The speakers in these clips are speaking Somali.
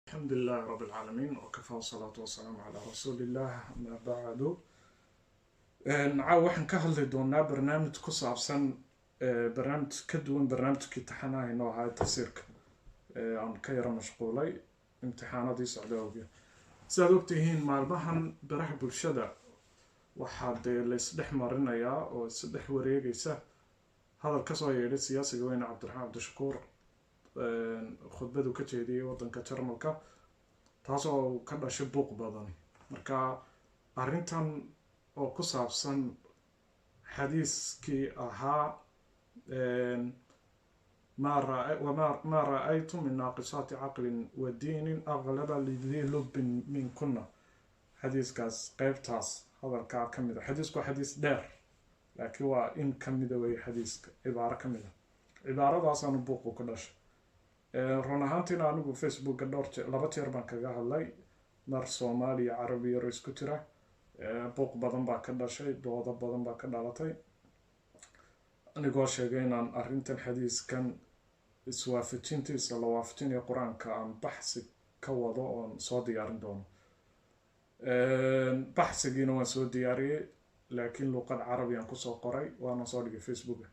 الحمد لله رب العالمين وكفى والصلاة والسلام على رسول الله ما بعد waxaan ka hadli doonaa barnaamij ku saabsan barnaamij ka duwan barnaamijkii taxanaha inoo ahaa tafsiirka aan ka yara mashquulay imtixaanadii socda awgeed sidaad ogtihiin maalmahan baraha bulshada waxaa dee laysdhex marinayaa oo isdhex wareegaysa hadal kasoo yeedhay siyaasiga weyne cabdiraxmaan cabdishakuur khudbadu ka jeediyay waddanka jarmalka taasoo ka dhashay buuq badan marka arrintan oo ku saabsan xadiiskii ahaa ما رأيت من ناقصات عقل ودين أغلب لذي لب من كنا حديث كاس قيب تاس هذا الكار كمده حديث حديث دير لكن هو إن كمده وي حديث عبارة كمده عبارة داسان بوق وكداش رونهانتنا أنو فيسبوك دورت لبتير بان كغا هدلاي مر سومالي عربي رئيس كتيرة بوق بدن با كداشay doodo badan ba ka dhalatay anigoo sheegay inaan arrintan xadiiskan iswaafajintiisa la waafajinayo qur-aanka aan baxsi ka wado oon soo diyaarin doono baxsigiina waan soo diyaariyey laakiin luuqad carabi aan kusoo qoray waana soo dhigay facebooka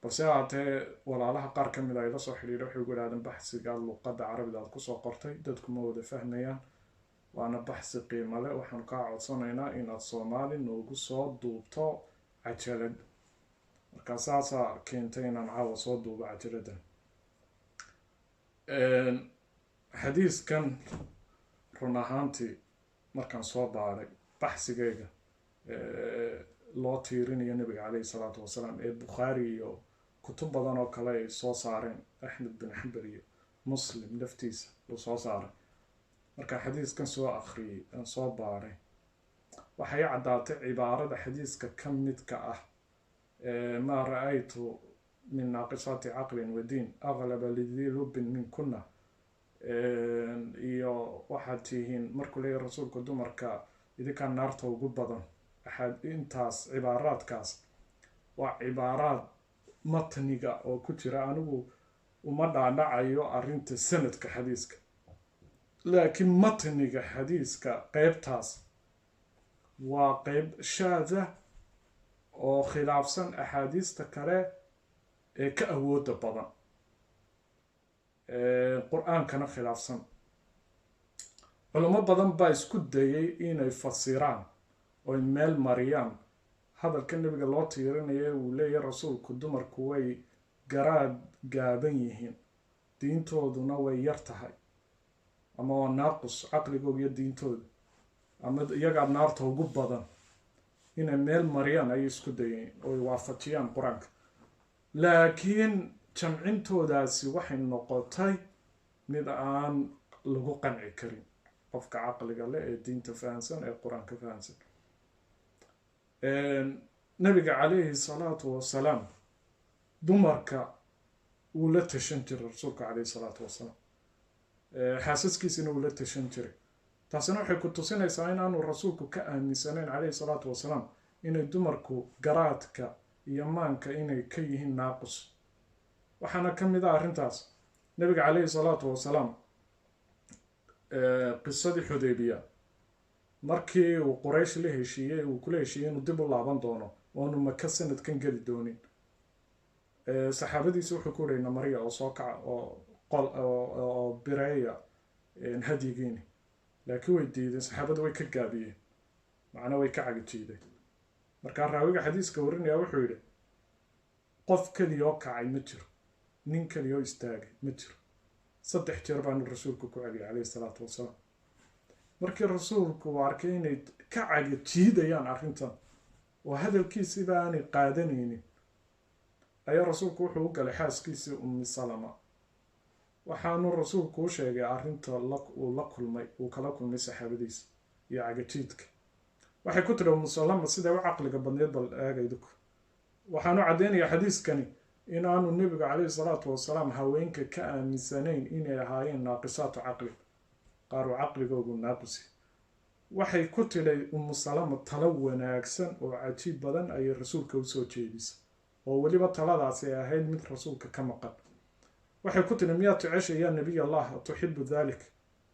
balse haatee walaalaha qaar ka mid a ila soo xidhiidha waxay ugu idhahdeen baxsiga luuqadda carabida aad kusoo qortay dadku ma wada fahmayaan waana baxsi qiimo leh waxaan kaa codsanaynaa inaad soomaali noogu soo duubto cajalad markaa saasaa keentay inaan caawa soo duubo cajaladdan xadiiskan run ahaantii markaan soo baaray baxsigayga loo tiirinayo nabiga caleyhi salaatu wasalaam ee bukhaari iyo kutub badan oo kale ay soo saareen axmed bin xambal iyo muslim laftiisa uu soo saaray markaan xadiiskan soo akhriyey aan soo baaray waxay caddaatay cibaarada xadiiska ka midka ah ما رأيت من ناقصات عقل ودين أغلب لذي لب من كنا iyo waxaad tihiin markuu leeyahay rasuulku dumarka idinkaa naarta ugu badan axad intaas cibaaraadkaas waa cibaaraad matniga oo ku jira anigu uma dhaadhacayo arrinta sanadka xadiiska laakiin matniga xadiiska qeybtaas waa qeyb shaada oo khilaafsan axaadiista kale ee ka awooda badan qur-aankana khilaafsan culamo badan baa isku dayay inay fasiraan oy meel mariyaan hadalka nebiga loo tiirinaya uu leeyahay rasuulku dumarku way garaad gaaban yihiin diintooduna way yar tahay ama waa naaqus caqligooda iyo diintooda ama iyagaa naarta ugu badan inay meel mariyaan ayay isku dayeen oy waafajiyaan qur-aanka laakiin jamcintoodaasi waxay noqotay mid aan lagu qanci karin qofka caqliga leh ee diinta fahansan ee qur-aanka fahansan nabiga calayhi salaatu wasalaam dumarka wuu la tashan jiray rasuulka calayhi salaatu wasalaam xaasaskiisina wuu la tashan jiray taasina waxay ku tusinaysaa inaanu rasuulku ka aaminsanayn calayhi salaatu wasalaam inay dumarku garaadka iyo maanka inay ka yihiin naaqus waxaana ka mid ah arrintaas nabiga calayhi salaatu wasalaam qisadii xudaybiya markii uu quraysh la heshiiyey uu kula heshiiyey inuu dib u laaban doono oonu maka sanadkan geli doonin saxaabadiisi wuxuu ku yidhi mariya oo soo kaca oo bireeya hadyigiini laakiin way diideen saxaabada way ka gaabiyeen macna way ka cagajiideen markaa raawiga xadiiska warinaya wuxuu yidhi qof keliyoo kacay ma jiro nin keliyoo istaagay ma jiro 3 jeer baanu rasuulku ku celiyay calayhi salaatu wasalaam markii rasuulku uu arkay inay ka cagajiidayaan arrintan oo hadalkiisiiba aanay qaadanaynin ayaa rasuulku wuxuu u galay xaaskiisii ummi salama waxaanu rasuulku u sheegay arrinta uu kala kulmay saxaabadiisa iyo cagajiidka waxay ku tiri ummu salama siday u caqliga badneed bal eegayduku waxaanu caddeynayaa xadiiskani inaanu nebigu calayhi salaatu wasalaam haweenka ka aaminsanayn inay ahaayeen naaqisaatu caqli qaar uu caqligoogu naaqusi waxay ku tidhay ummu salama talo wanaagsan oo cajiib badan ayay rasuulka usoo jeedisay oo weliba taladaasi ay ahayd mid rasuulka ka maqan waxay ku tiri miyaad jeceshay yaa nebiy allah tuxibu dalik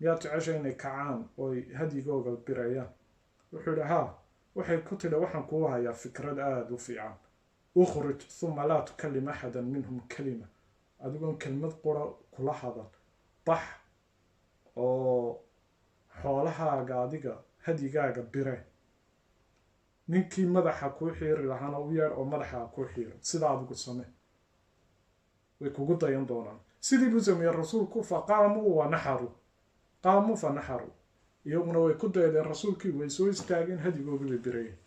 miyaad jecesha inay kacaan oy hadyigooga birayaan wuxuu yidhi haa waxay ku tidhi waxaan kuu hayaa fikrad aada u fiican ukhrij uma laa tukallim axadan minhum kalima adigoon kelmad qura kula hadal bax oo xoolahaaga adiga hadyigaaga bire ninkii madaxa kuu xiiri lahaana u yeedh oo madaxa kuu xiiro sidaa adigu same way kugu dayan doonaan sidii buu sameeyey rasuulku qaamuu fa naxaru iyaguna way ku daydeen rasuulkii way soo istaageen hadyigoogii bay birayeen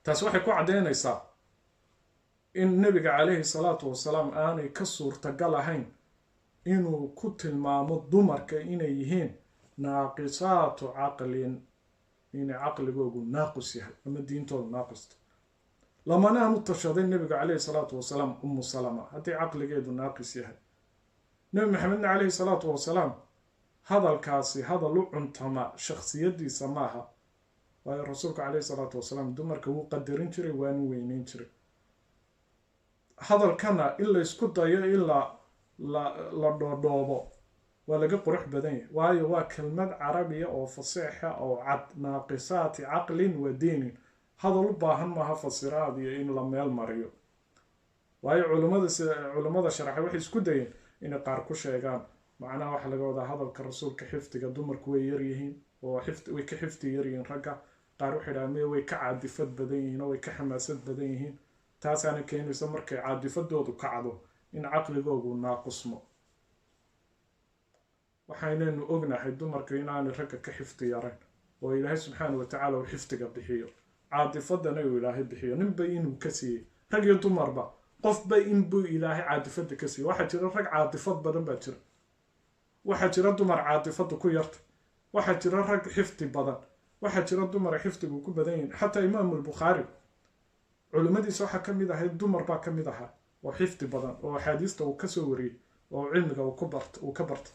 taas waxay ku caddaynaysaa in nebiga calayhi salaatu wasalaam aanay ka suurtagal ahayn inuu ku tilmaamo dumarka inay yihiin naaqisaatu caqlin inay caqligoogu naaqis yahay ama diintooda naaqista lamana aanu tashaday nebiga calayhi salaatu wasalaam umu salama haddii caqligeedu naaqis yahay nebi maxamedna calayhi salaatu wasalaam hadalkaasi hadal u cuntama shakhsiyadiisa maaha waayo rasuulka calayhi salaatu wasalaam dumarka wuu qadarin jiray waanu weyneyn jiray hadalkana in la isku dayo ilaa la dhoodhoobo waa laga qurux badan yahay waayo waa kelmad carabiya oo faseexa oo cad naaqisaati caqlin wa diinin hadal u baahan maaha fasiraad iyo in la meel mariyo waayo culimmada sharaxay waxay isku dayeen inay qaar ku sheegaan macnaha waxaa laga wadaa hadalka rasuulka xifdiga dumarku way yaryihiin oo way ka xifdi yaryihiin ragga qaar waxay dhahaan meye way ka caadifad badan yihiin oo way ka xamaasad badan yihiin taasaana keenaysa markay caadifadoodu kacdo in caqligoogu naaqusmo waxaynaynu ognahay dumarka inaanay ragga ka xifdi yarayn oo ilaahay subxaana watacaala uu xifdiga bixiyo caadifadana uu ilaahay bixiyo ninba inuu ka siiyey rag iyo dumarba qofba inbuu ilaahay caadifada ka siiyey waxaa jira rag caadifad badan baa jira waxaa jira dumar caadifada ku yarta waxaa jira rag xifdi badan waxaa jira dumar xifdigu ku badan yihiin xataa imaamu albukhaari culimmadiisa waxaa ka mid ahayd dumar baa ka mid ahaa oo xifdi badan oo axaadiista uu kasoo wariyey oo cilmiga uu ka barta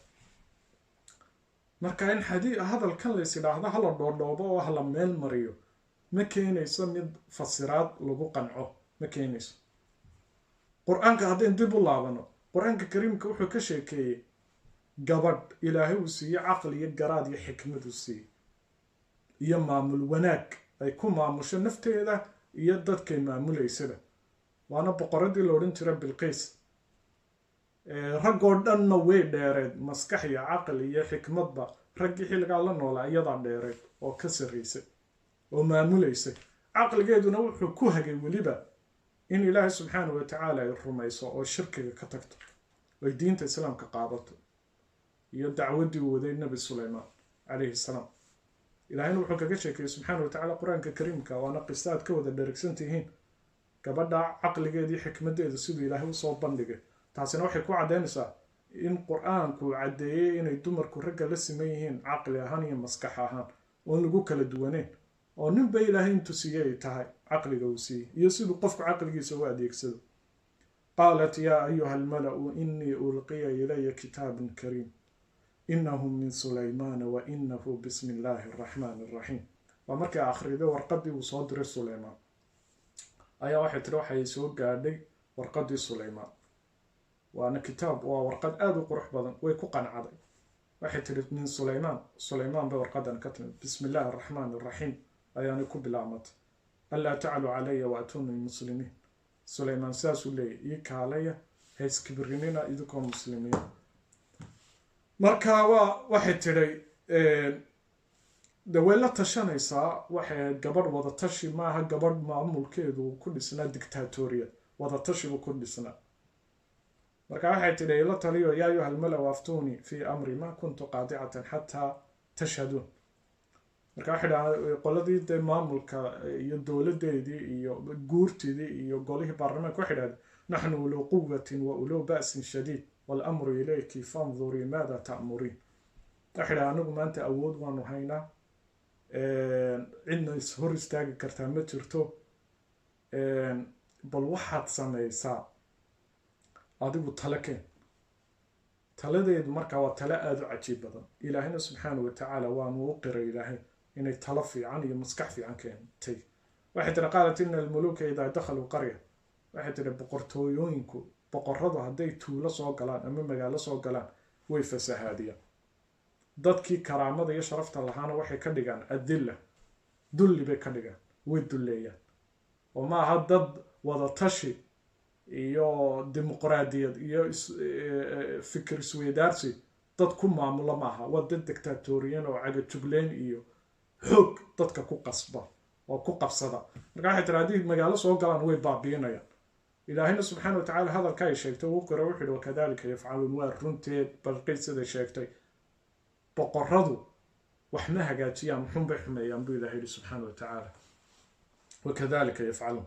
marka in hadalkan lays idhaahda hala dhoodhoobo oo hala meel mariyo ma keenayso mid fasiraad lagu qanco ma keenayso qur-aanka haddayn dib u laabano qur-aanka kariimka wuxuu ka sheekeeyey gabadh ilaahay uu siiyey caqli iyo garaad iyo xikmad uu siiyey iyo maamul wanaag ay ku maamusho nafteeda iyo dadkay maamulaysada waana boqoradii la odhan jira bilqiis raggoo dhanna way dheereed maskax iyo caqli iyo xikmadba raggii xilligaa la noolaa iyadaa dheereed oo ka sarraysay oo maamulaysay caqligeeduna wuxuu ku hagay weliba in ilaahay subxaanahu watacaala ay rumayso oo shirkiga ka tagto oy diinta islaamka qaadato iyo dacwaddii uu waday nebi suleymaan calayhi salaam ilaahayna wuxuu kaga sheekeeyey subxaana watacaala qur-aanka kariimka waana qisaad ka wada dheregsan tihiin gabadha caqligeedii xikmaddeeda siduu ilaahay usoo bandhigay taasina waxay ku caddaynaysaa in qur-aanku caddeeyey inay dumarku ragga la siman yihiin caqli ahaan iyo maskax ahaan oon lagu kala duwaneyn oo ninba ilaahay intuu siiyey ay tahay caqliga uu siiyey iyo siduu qofku caqligiisa u adeegsado qaalat yaa ayuha almala-u inii ulqiya ilaya kitaabun kariim inahu min sulaymaana wa inahu bismi illaahi araxmaani araxiim waa markay akhriday warqadii uu soo diray suleymaan ayaa waxay tiri waxay soo gaadhay warqadii suleymaan waana kitaab waa warqad aada u qurux badan way ku qancday waxay tiri min suleymaan bay warqadan ka timid bismi illaahi araxmaani araxiim ayaanay ku bilaamatay anlaa taclu calaya waatuuni muslimiin suleymaan saasuu leeyahy ii kaalaya hayskibrinina idinkoo muslimiin marka waxay tidhay de way la tashanaysaa waxay gabadh wadatashi maaha gabadh maamulkeedu ku dhisnaa dictatoriyad wadatashibu ku dhisnaa marka waxay tidhi ila taliyo yaa ayuha almala-u aftuuni fii amri ma kuntu qaadicatan xataa tashhaduun marka waxay dhaha qoladii dee maamulka iyo dowladeedii iyo guurtidii iyo golihii baarlamaanka waxay dhahdeen naxnu uluu quwatin wa uluu ba'sin shadiid walamru ilayki fandurii maada ta'muriin waxay dhaha anagu maanta awood waanu haynaa cidna hor istaagi kartaa ma jirto bal waxaad samaysaa adigu tale keen taladeedu markaa waa tale aada u cajiib badan ilaahina subxaanahu watacaala waanu u qiray ilaahay inay talo fiican iyo maskax fiican keentay waxay tiri qaalat ina almuluuka idaa dakhaluu qarya waxay tiri boqortooyooyinku boqorradu hadday tuulo soo galaan ama magaalo soo galaan way fasahaadiyaan dadkii karaamada iyo sharafta lahaana waxay ka dhigaan adilla dulli bay ka dhigaan way dulleeyaan oo ma aha dad wada tashi iyo dimuqraadiyad iyo fikir isweydaarsi dad ku maamulo maaha waa dad dictatoriyan oo cagajugleyn iyo xoog dadka ku qasba oo ku qabsada marka waxay tiri haddii magaalo soo galaan way baabiinayaan ilaahayna subxaana watacaala hadalka ay sheegtay uu qira wuxuu yihi wakadalika yafcaluun waa runteed balqay siday sheegtay boqoradu wax ma hagaajiyaan xun bay xumeeyaan buu ilaahay yihi subxaana watacaala wakadalika yafcaluun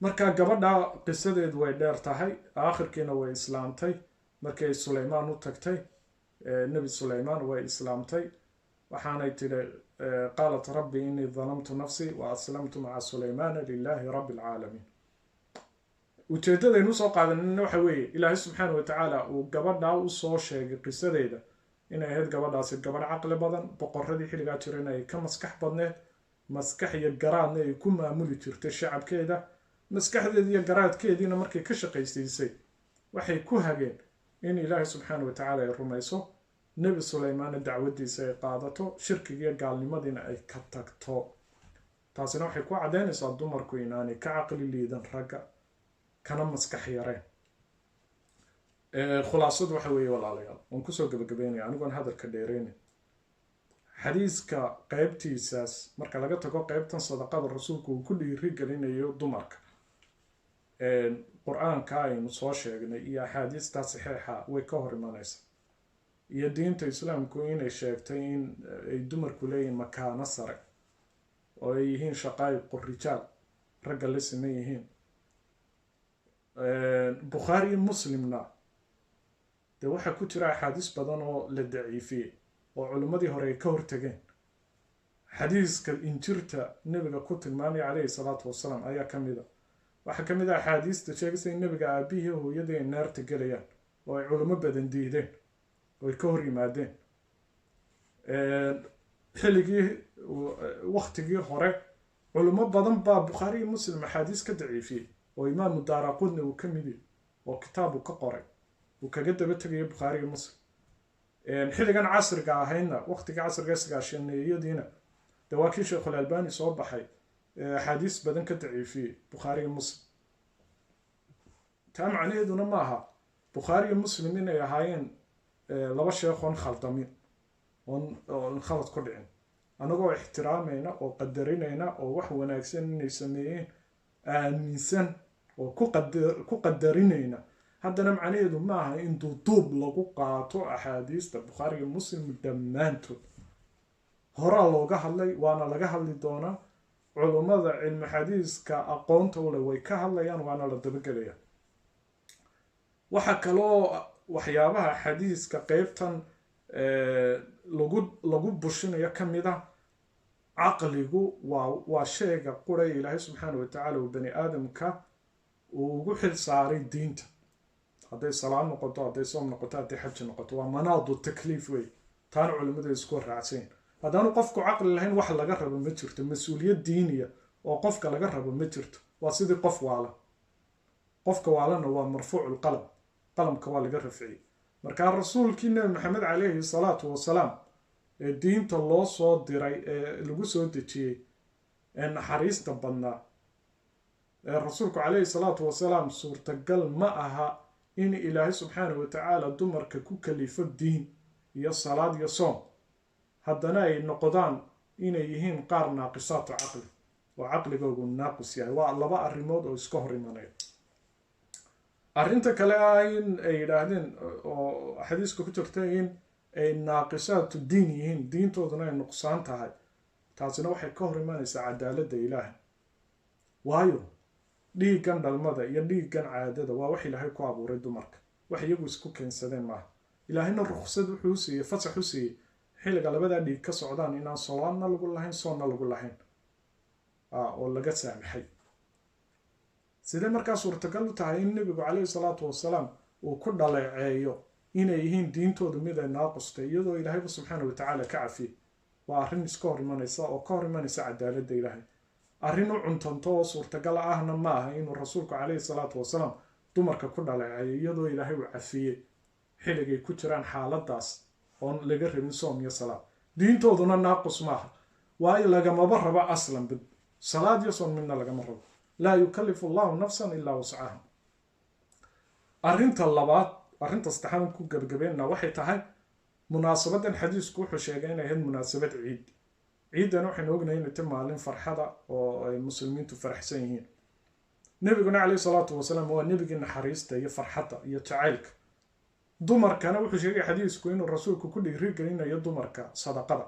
marka gabadha qisadeedu way dheer tahay aakhirkiina way islaamtay markay sulaymaan u tagtay nebi sulaymaan way islaamtay waxaanay tiri qaalat rabbi inii dalamtu nafsii wa aslamtu maca sulaymaana lilaahi rabbi alcaalamiin ujeeddadaynu usoo qaadanina waxa weeye ilaahay subxaana watacaala uu gabadhaa usoo sheegay qisadeeda inay ahayd gabadhaasi gabadh caqli badan boqoradii xilligaa jirayna ay ka maskax badneed maskax iyo garaadna ay ku maamuli jirtay shacabkeeda maskaxdeeda iyo garaadkeediina markay ka shaqaysiisay waxay ku hageen in ilaahay subxaana watacaala ay rumayso nebi sulaymaanna dacwadiisa ay qaadato shirkigiiyo gaalnimadiina ay ka tagto taasina waxay ku caddaynaysaa dumarku inaanay ka caqli liidan ragga kana maskax yareen khulaasadu waxa weeye walaalayaal waan kusoo gabagabeynaya anigoon hadalka dheereynin xadiiska qaybtiisaas marka laga tago qaybtan sadaqada rasuulku uu ku dhiiri gelinayo dumarka qur-aanka aynu soo sheegnay iyo axaadiistaa saxiixa way ka hor imanaysa iyo diinta islaamku inay sheegtay in ay dumarku leeyihiin makaano sare oo ay yihiin shaqaa'iqu rijaal ragga la siman yihiin bukhaari iyo muslimna dee waxaa ku jira axaadiis badan oo la daciifiyey oo culimmadii hore ay ka hortageen xadiiska injirta nebiga ku tilmaamaya calayhi salaatu wasalaam ayaa ka mid a waxaa ka mid ah axaadiista sheegaysa in nebiga aabihii hooyadii ay naarta gelayaan oo ay culimo badan diideen oo ay ka hor yimaadeen xilligii waktigii hore culimo badan baa bukhaari iyo muslim axaadiis ka daciifiyey oo imaamu daaraqudni uu ka mid yahay oo kitaabu ka qoray uu kaga daba tegayo bukhaari iyo muslim xilligan casriga ahaydna waqtiga casriga sagaashaneeyadiina dee waa kii sheekhul albani soo baxay axaadiis badan ka daciifiyey bukhaari iyo muslim taa macnaheeduna ma aha bukhaari iyo muslim inay ahaayeen laba sheekhoon khaldamin oon khalad ku dhicin anagoo ixtiraamayna oo qadarinayna oo wax wanaagsan inay sameeyeen aaminsan oo ku qadarinayna haddana macnaheedu ma aha in duuduub lagu qaato axaadiista bukhaari iyo muslim dhammaantood horaa looga hadlay waana laga hadli doonaa culummada cilmi xadiiska aqoonta u leh way ka hadlayaan waana la dabagelayaa waxaa kaloo waxyaabaha xadiiska qeybtan lagu bushinayo ka mid ah caqligu waa sheega quray ilaahay subxaana watacaala uu bani aadamka uu ugu xil saaray diinta hadday salaad noqoto hadday soom noqoto hadday xaji noqoto waa manaadu takliif wey taana culimmadu isku raacsayn haddaanu qofku caqli lahayn wax laga rabo ma jirto mas-uuliyad diiniya oo qofka laga rabo ma jirto waa sidii qof waala qofka waalana waa marfuucu qalam qalamka waa laga rafciyey markaa rasuulkii nebi maxamed calayhi salaatu wasalaam ee diinta loo soo diray ee lagu soo dejiyey ee naxariista badnaa ee rasuulku calayhi salaatu wasalaam suurtagal ma aha in ilaahay subxaana watacaala dumarka ku kalifo diin iyo salaad iyo soom haddana ay noqdaan inay yihiin qaar naaqisaatu caqli oo caqligoogu naaqis yahay waa laba arrimood oo iska hor imanaya arrinta kale ah in ay yidhaahdeen oo xadiiska ku jirta in ay naaqisaatu diin yihiin diintooduna ay nuqsaan tahay taasina waxay ka hor imanaysaa cadaaladda ilaahay waayo dhiiggan dhalmada iyo dhiiggan caadada waa wax ilaahay ku abuuray dumarka wax iyagu isku keensadeen maaha ilaahayna ruksad wuxuu u siiyey fasax u siiyey xilliga labadaa dhiig ka socdaan inaan salaadna lagu lahayn soonna lagu lahayn oo laga saamaxay sidee markaa suurtagal u tahay in nebigu calayhi salaatu wasalaam uu ku dhaleeceeyo inay yihiin diintoodu mid ay naaqustay iyadoo ilaahayba subxaana watacaala ka cafiyey waa arrin iska hor imanaysa oo ka hor imanaysa cadaaladda ilaahay arrin u cuntanto oo suurtagal ahna ma aha inuu rasuulku calayhi salaatu wasalaam dumarka ku dhaleeceeyo iyadoo ilaahay uu cafiyey xilligay ku jiraan xaaladaas oon laga rabin soom iyo salaad diintooduna naaqus maaha waayo lagamaba rabo aslan salaad iyo soom midna lagama rabo laa yukallifu allahu nafsan ilaa wascaha arrinta labaad arrinta saddexaad ku gabagabeynna waxay tahay munaasabadan xadiisku wuxuu sheegay inay ahayd munaasabad ciid ciidan waxaynu ognahay inay tahay maalin farxada oo ay muslimiintu faraxsan yihiin nabiguna calayhi salaatu wasalaam waa nebigii naxariista iyo farxadda iyo jacaylka dumarkana wuxuu sheegay xadiisku inuu rasuulku ku dhiirigelinayo dumarka sadaqada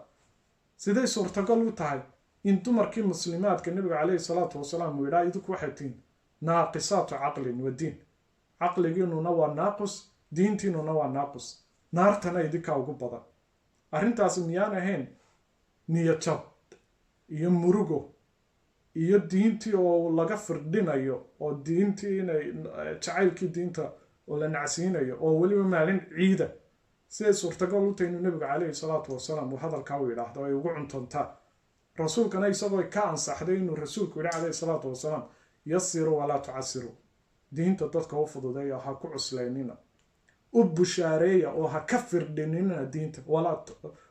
siday suurtagal u tahay in dumarkii muslimaadka nabiga calayhi salaatu wasalaam uu yidhaa idinku waxay tihiin naaqisaatu caqlin wa diin caqligiinuna waa naaqus diintiinuna waa naaqus naartana idinkaa ugu badan arrintaasi miyaan ahayn niyajab iyo murugo iyo diintii oo laga firdhinayo oo diintii inay jacaylkii diinta oo la nacsiinayo oo weliba maalin ciida siday suurtagal u tahay inuu nabiga calayhi salaatu wasalaam uu hadalkaa u yidhaahdo ay ugu cuntontaa rasuulkana isagoo ka ansaxday inuu rasuulku yidhi calayhi salaatu wasalaam yasiru walaa tucasiru diinta dadka u fududeeya ha ku cuslaynina u bushaareeya oo ha ka firdhinina diinta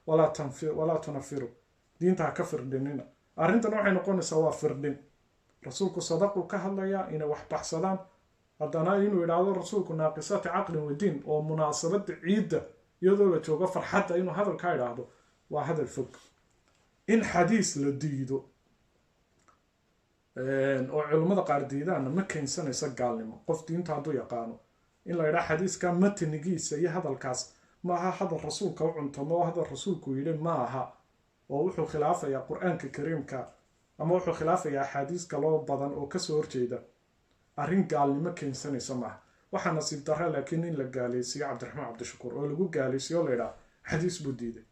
walaa tunafiru diinta ha ka firdhinina arrintan waxay noqonaysaa waa firdhin rasuulku sadaqu ka hadlayaa inay wax baxsadaan haddana inuu yidhaahdo rasuulku naaqisati caqlin wa diin oo munaasabada ciidda iyadoo la joogo farxadda inuu hadalkaa idhaahdo waa hadal fog in xadiis la diido oo culimmada qaar diidaanna ma keensanaysa gaalnimo qof diinta hadduu yaqaano in la yidhaha xadiiska matnigiisa iyo hadalkaas ma aha hadal rasuulka u cuntamo oo hadal rasuulku yidhi ma aha oo wuxuu khilaafayaa qur-aanka kariimka ama wuxuu khilaafayaa axaadiis kaloo badan oo kasoo horjeeda arrin gaalnimo keensanaysa maaha waxaa nasiib darra laakiin in la gaalaysiiyo cabdiraxmaan cabdishakuur oo lagu gaalaysiiyo la yidhaha xadiis buu diiday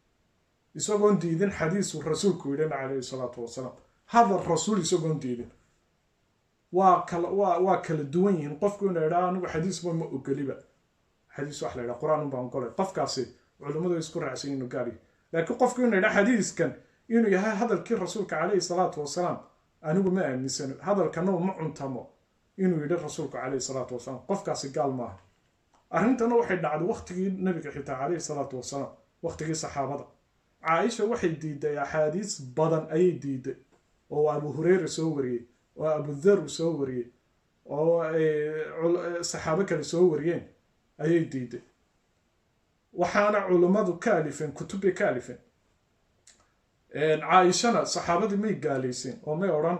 isagoon diidin xadiisuu rasuulku yidhina calayhi salaatu wasalaam hadal rasuul isagoon diidin waa kala duwan yihiin qofku ina yidhaha anigu xadiisba ma ogoliba xadiis wax la yidhaha qur-aan unbaan ogolay qofkaasi culimmadu isku raacsan inuu gaari laakiin qofku ina yidhaha xadiiskan inuu yahay hadalkii rasuulka calayhi salaatu wasalaam anigu ma aaminsano hadalkana ma cuntamo inuu yidhi rasuulku calayhi salaatu wasalaam qofkaasi gaal maaha arrintana waxay dhacday waqtigii nabiga xitaa calayhi salaatu wasalaam waqtigii saxaabada caaisha waxay diiday axaadiis badan ayay diiday oo abu hureyre soo wariyey oo abudar uu soo wariyey oo saxaabo kale soo wariyeen ayay diiday waxaana culummadu ka alifeen kutubbay ka alifeen caaishana saxaabadii may gaalaysin oo may odhan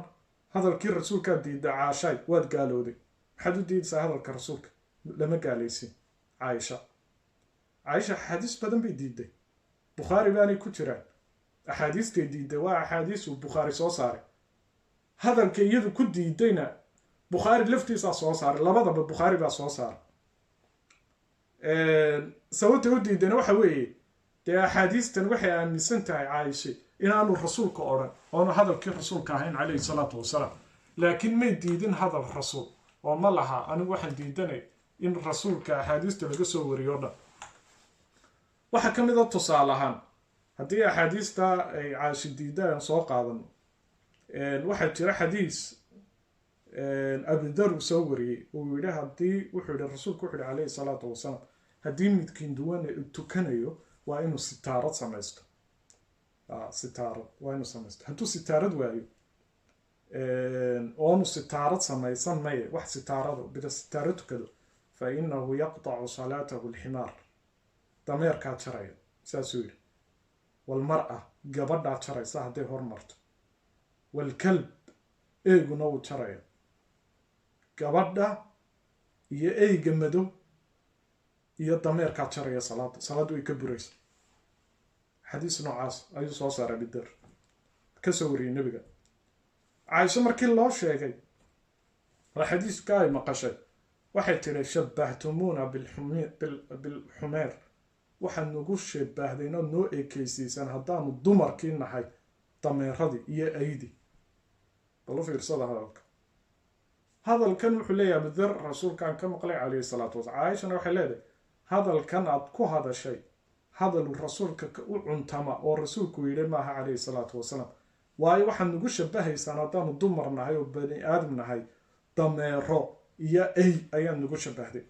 hadalkii rasuulkaa diiday caashaay waad gaalooday maxaad u diidaysaa hadalka rasuulka lama gaalaysin caaisha axaadiis badan bay diiday bukhaari baanay ku jiraan axaadiistay diiday waa axaadiis uu bukhaari soo saaray hadalka iyadu ku diidayna bukhaari laftiisaa soo saaray labadaba bukhaari baa soo saaray sababta u diidayna waxa weeye dee axaadiistan waxay aaminsan tahay caaisha inaanu rasuulka odhan oonu hadalkii rasuulka ahayn calayhi salaatu wasalaam laakiin may diidin hadal rasuul oo ma laha anigu waxaan diidanay in rasuulka axaadiista laga soo wariyo o dhan waxaa ka mid a tusaale ahaan haddii axaadiista ay caaisha diidaan soo qaadano waxaa jira xadiis abudar uu soo wariyey uu yidhi haddii wuxuu yidhi rasuulku wuxuu yidhi calayhi salaatu wasalaam haddii midkiin duwana tukanayo waa inuu sitaarad samaysto sitaarad waa inuu samaysto hadduu sitaarad waayo oonu sitaarad samaysan maye wax sitaarado bida sitaaro tukado fa inahu yaqtacu salaatahu alximaar dameerkaa jaraya saasuu yidhi walmar-a gabadhaa jaraysa hadday hormarto walkalb eyguna wuu jaraya gabadha iyo eyga madow iyo dameerkaa jaraya salaaddu way ka buraysa xadiis noocaas ayuu soo saaray abidar ka soo wariyey nebiga caaisho markii loo sheegay oo xadiiska ay maqashay waxay tiri shabbahtumuna bilxumeer waxaad nagu shabbahdayn ood noo eekeysiisaan haddaanu dumarkii nahay dameeradii iyo aydi bal u fiirsada hadalkan wuxuu leeyahay abudar rasuulkaan ka maqlay calayhi salaatu wasalaam caaishana waxay leedahay hadalkan aad ku hadashay hadaluu rasuulka u cuntama oo rasuulku yidhi maaha calayhi salaatu wasalaam waayo waxaad nagu shabahaysaan haddaanu dumar nahay oo bani aadam nahay dameero iyo ay ayaad nagu shabahday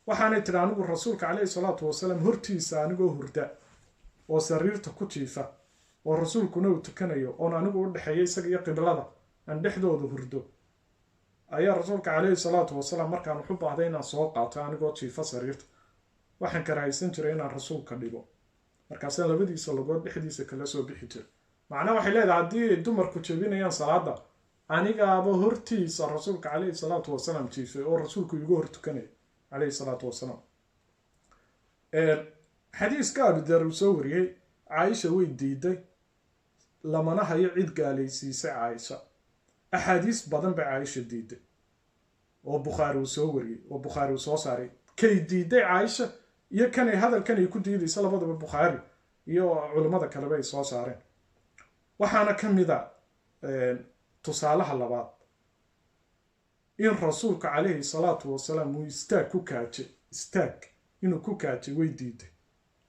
waxaanay tiri anigu rasuulka calayhi salaatu wasalaam hortiisa anigoo hurda oo sariirta ku jiifa oo rasuulkuna uu tukanayo oon anigu u dhexeeya isaga iyo qiblada aan dhexdooda hurdo ayaa rasuulka calayhi salaatu wasalaam markaan wuxu baahday inaan soo qaato anigoo jiifa sariirta waxaan karahaysan jiray inaan rasuulka dhigo markaasaan labadiisa logood dhexdiisa kala soo bixi jiray macnaha waxay leedahay haddii dumarku jebinayaan salaada anigaaba hortiisa rasuulka calayhi salaatu wasalaam jiifay oo rasuulku igu hor tukanaya calayhi salaatu wasalaam xadiiska abudar uu soo wariyey caaisha way diiday lamana hayo cid gaalaysiisay caaisha axaadiis badan bay caaisha diiday oo bukhaari uu soo wariyey oo bukhaari uu soo saaray kay diiday caaisha iyo kanay hadalkan ay ku diidaysa labadaba bukhaari iyo culimmada kaleba ay soo saareen waxaana ka mid a tusaalaha labaad in rasuulka calayhi salaatu wasalaam uu istaag ku kaajay istaag inuu ku kaajay way diiday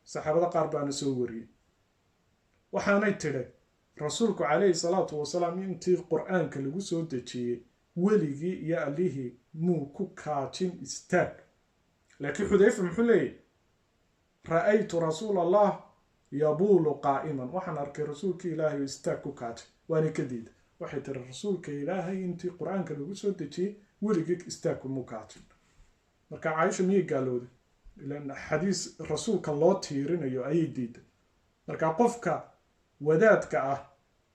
saxaabada qaar baana soo wariyey waxaanay tidhi rasuulku calayhi salaatu wasalaam intii qur-aanka lagu soo dejiyey weligii iyo allihii muu ku kaajin istaag laakiin xudayfa muxuu leeyahy ra'aytu rasuula allah yabuulu qaa'iman waxaan arkay rasuulka ilaahay oo istaag ku kaajay waana ka diida waxay tiri rasuulka ilaahay intii qur-aanka lagu soo dejiyey weligii istaag kumuu kaajin marka caaisha miyay gaalowday ilan xadiis rasuulka loo tiirinayo ayay diiday marka qofka wadaadka ah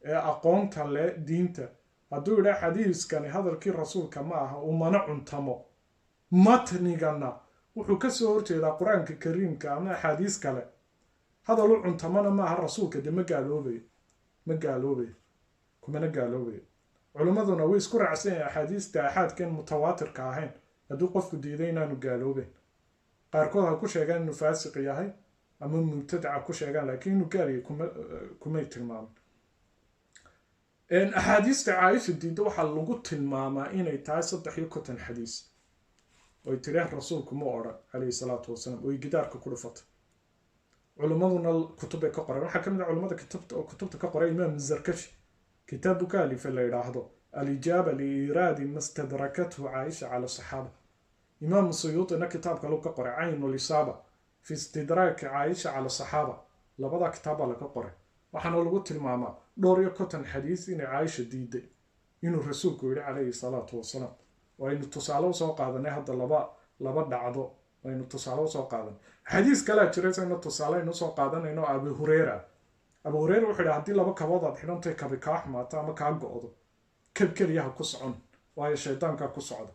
ee aqoonta leh diinta hadduu yidhaa xadiiskani hadalkii rasuulka ma aha umana cuntamo matnigana wuxuu ka soo horjeedaa qur-aanka kariimka ama axaadiis kale hadal u cuntamana ma aha rasuulka dee ma gaaloobayo kumana gaaloobayo culimmaduna way isku raacsan yahay axaadiista axaadkan mutawaatirka ahayn hadduu qofku diiday inaanu gaaloobeyn qaarkood ha ku sheegaan inuu faasiq yahay ama mubtadaca ku sheegaan laakiin inuu gaalayo kumay tilmaamin axaadiista caaisha diidda waxaa lagu tilmaamaa inay tahay 3 xadiis oy tiraah rasuulku ma odhan calayhi salaatu wasalaam oy gidaarka ku dhufatay culimmaduna kutubay ka qoreen waxaa ka mid a culimmada kutubta ka qoray imaam zarkashi kitaabu kaalifa la yidhaahdo alijaaba liiraadi mastadrakathu caaisha cala saxaaba imaam suyuutina kitaabka lagu ka qoray caynu lisaaba fi istidraaki caaisha cala saxaaba labada kitaaba laga qoray waxaana lagu tilmaamaa 2 xadiis inay caaisha diiday inuu rasuulku yidhi calayhi salaatu wasalaam waynu tusaale usoo qaadanay hadda laba dhacdo waynu tusaale usoo qaadanay xadiis kalea jiraysaynu tusaale aynu usoo qaadanayno abu hureyra wuxuu yidhi haddii 2 kabood aad xidhantay kabi kaa xumaato ama kaa go-do kab keliyaha ku socon waayo shaydaankaa ku socda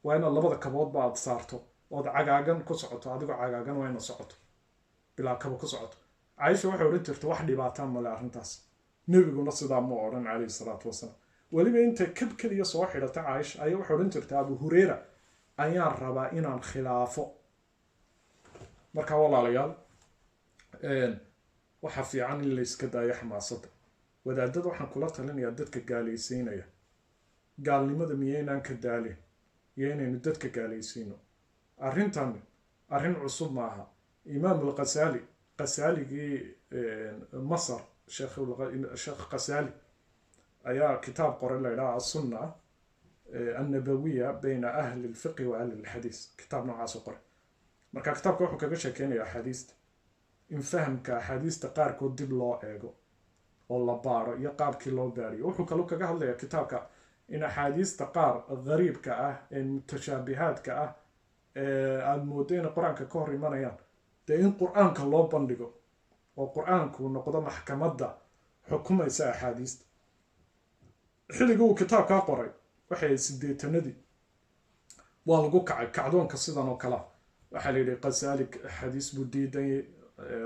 waa inaad 2 kaboodba aad saarto ood cagaagan ku socoto adigoo cagaagan waa inaad socoto bilaa kabo ku socoto caaisha waxay odhan jirta wax dhibaataan male arrintaas nebiguna sidaa ma odhan calayhi salaatu wasalaam weliba intay kab keliya soo xidhata caaisha ayaa waxay odhan jirta abu hureyra ayaan rabaa inaan khilaafo markaa walaalayaal waxa fiican in la iska daayo xamaasadda wadaadada waxaan kula talinayaa dadka gaalaysiinaya gaalnimada miyaynaan ka daalin iyo inaynu dadka gaalaysiino arrintan arrin cusub maaha imaam alqasaali qasaaligii masar sheekh qasaali ayaa kitaab qoray la yidhaha asunna annabawiya bayna ahli lfiqhi wa ahli lxadiis kitaab noocaas qoray marka kitaabka wuxuu kaga sheekeynaya axaadiista in fahamka axaadiista qaarkood dib loo eego oo la baaro iyo qaabkii loo baariyo wuxuu kaloo kaga hadlayaa kitaabka in axaadiista qaar gariibka ah ee mutashaabihaadka ah aada moodo inay qur-aanka ka hor imanayaan dee in qur-aanka loo bandhigo oo qur-aanku noqdo maxkamadda xukumaysa axaadiista xilligii uu kitaabkaa qoray waxay 80-nadii waa lagu kacay kacdoonka sidan oo kalea waxaa la yidhi qasaali xadiis buu diidayay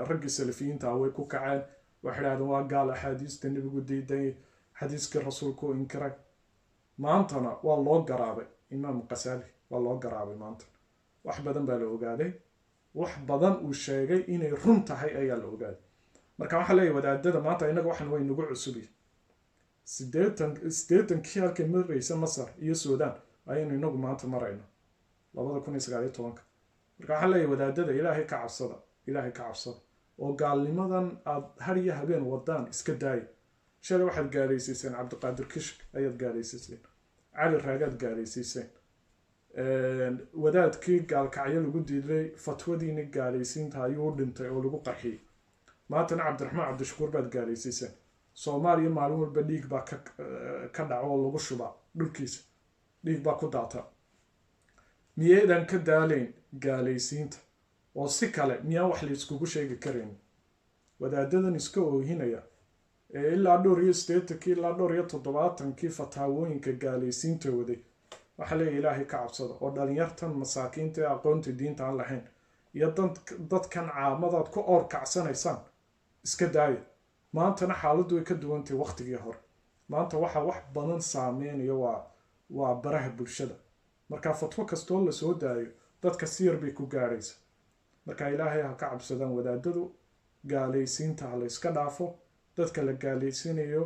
raggii salafiyiinta ah way ku kaceen waxay idhahdeen waa gaal axaadiista nebigu diidayay xadiiskii rasuulku u inkiray maantana waa loo garaabay imaam qasaali waa loo garaabay maanta wax badan baa la ogaaday wax badan uu sheegay inay run tahay ayaa la ogaaday marka waxaa leeyahay wadaadada maanta innaga waxan way nagu cusubi 80kii halkay maraysa masar iyo suudaan ayaynu inagu maanta marayno 2019 marka waxaa leeyahay wadaadada ilaahay ka cabsada oo gaalnimadan aad har iyo habeen wadaan iska daaya shalay waxaad gaalaysiiseen cabdiqaadir kishk ayaad gaalaysiiseen cali raagaad gaalaysiiseen wadaadkii gaalkacyo lagu diiday fatwadiina gaalaysiinta ayuu u dhintay oo lagu qarxiyey maantana cabdiraxmaan cabdishakuur baad gaalaysiiseen soomaaliya maalin walba dhiig baa ka dhaco oo lagu shubaa dhulkiisa dhiig baa ku daata miyaydan ka daalayn gaalaysiinta oo si kale miyaan wax layskugu sheegi karayn wadaadadan iska oohinaya ee ilaa dhowr iyo 80kii ilaa dhowr iyo 70kii fataawooyinka gaalaysiinta waday waxaa leeyahay ilaahay ka cabsada oo dhalinyartan masaakiinta ee aqoonta diinta aan lahayn iyo dadkan caamadaad ku oorkacsanaysaan iska daaya maantana xaaladdu way ka duwantay waqtigii hore maanta waxa wax badan saameynaya waa baraha bulshada marka fatwo kastoo la soo daayo dadka si yar bay ku gaaraysa marka ilaahay ha ka cabsadaan wadaadadu gaalaysiinta ha la iska dhaafo dadka la gaalaysiinayo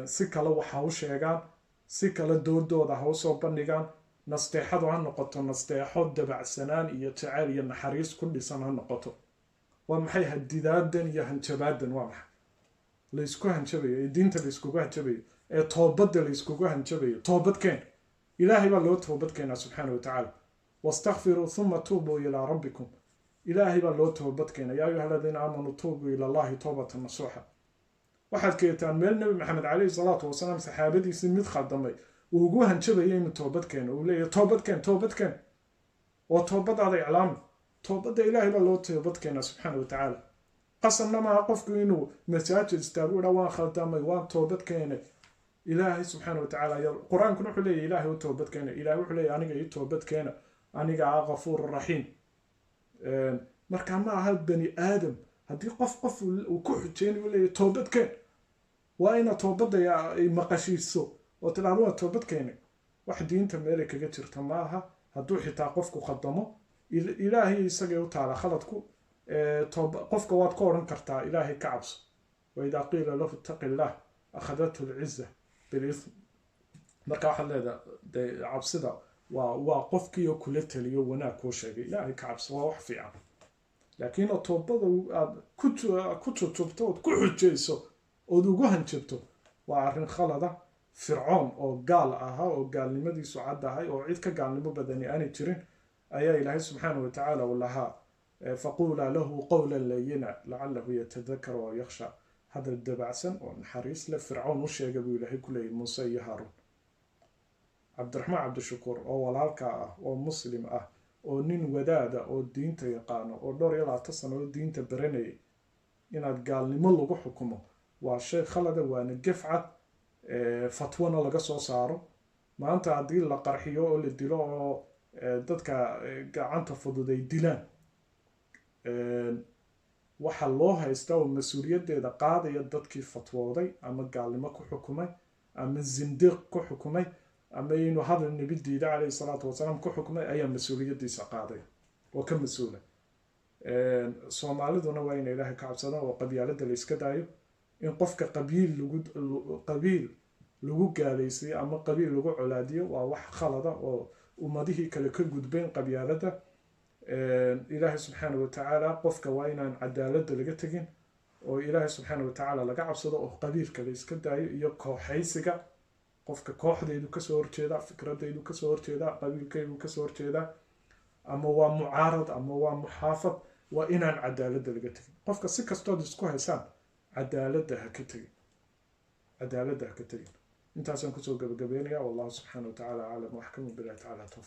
si kale waxa u sheegaan si kale doodooda ha u soo bandhigaan nasteexadu ha noqoto nasteexo dabacsanaan iyo jacayl iyo naxariis ku dhisan ha noqoto waa maxay hadidaadan iyo hanjabaadan waa maxay laysku hanjabayo ee diinta layskugu hanjabayo ee toobadda layskugu hanjabayo toobadkeen ilaahay baa loo toobadkeenaa subxaana watacaala wastakfiruu thuma tuubuu ilaa rabbikum ilaahay baa loo toobadkeena yaa ayuha aladiina aamanuu tuubuu ila allahi toobatan nasuuxa waxaad keetaan meel nebi maxamed calayhi salaatu wasalaam saxaabadiisii mid khaldamay uu ugu hanjabayay inuu toobadkeeno uu leeyahay toobadkeen oo toobadaada iclaami toobadda ilaahay baa loo toobadkeenaa subxaana watacaala qasamna maaha qofku inuu masaajid istaagu dha waan khaldamay waan toobadkeenay ilaahay subxaana watacaala qur-aankuna wuxuu leeyahay ilaahay u toobadkeena ilaahay wuxuu leeyahay aniga ii toobadkeena aniga ah ghafuur raxiim marka ma aha bani aadam haddii qof uu ku xujeynayo uu leeyahay toobadkeen waa ina toobadda ay maqashiiso oo tidhaahdo waa toobadkeena wax diinta meelay kaga jirta ma aha hadduu xitaa qofku khaldamo ilaahay isagay u taala khaladku qofka waad ka odhan kartaa ilaahay ka cabso waidaa qiila lahu ittaqi illah akhadathu alciza bilism marka waxaad leedaha dee cabsida waa qofkii oo kula taliyo wanaag kuu sheegay ilaahay ka cabso waa wax fiican laakiin oo toobada aad ku tutubto ood ku xujayso ood ugu hanjabto waa arrin khalada fircoon oo gaal ahaa oo gaalnimadiisu cad ahay oo cid ka gaalnimo badani aanay jirin ayaa ilaahay subxaana watacaala uu lahaa faquulaa lahu qowlan layina lacalahu yatadakar oo yakhsha hadal dabacsan oo naxariis leh fircoon u sheega buu ilaahay ku leeyahy muuse iyo haaruun cabdiraxmaan cabdishakuur oo walaalka ah oo muslim ah oo nin wadaada oo diinta yaqaano oo dhowr iyo 20 sano oo diinta baranayay inaad gaalnimo lagu xukumo waa shay khalada waana gefcad fatwana laga soo saaro maanta haddii la qarxiyo oo la dilo oo dadka gacanta fudud ay dilaan waxa loo haystaa oo mas-uuliyaddeeda qaadaya dadkii fatwooday ama gaalnimo ku xukumay ama zindiiq ku xukumay ama inuu hadal nebi diida calayhi salaatu wasalaam ku xukumay ayaa mas-uuliyaddiisa qaaday oo ka mas-uula soomaaliduna waa ina ilaahay ka cabsadaan oo qabyaalada la iska daayo in qofka qabiil lagu gaalaysiyo ama qabiil lagu colaadiyo waa wax khalada oo ummadihii kale ka gudbeen qabyaalada ilaahay subxaana watacaala qofka waa inaan cadaaladda laga tegin oo ilaahay subxaana watacaala laga cabsado oo qabiilka la iska daayo iyo kooxaysiga qofka kooxdaydu kasoo horjeeda fikradaydu kasoo horjeeda qabiilkaydu kasoo horjeeda ama waa mucaarad ama waa muxaafad waa inaan cadaaladda laga tegin qofka si kastood isku haysaan cadaaladda ha ka tegin intaasaan kusoo gabagabeynaya wallahu subxaana watacaala aclam waxkamu billahi tacaala tawfiq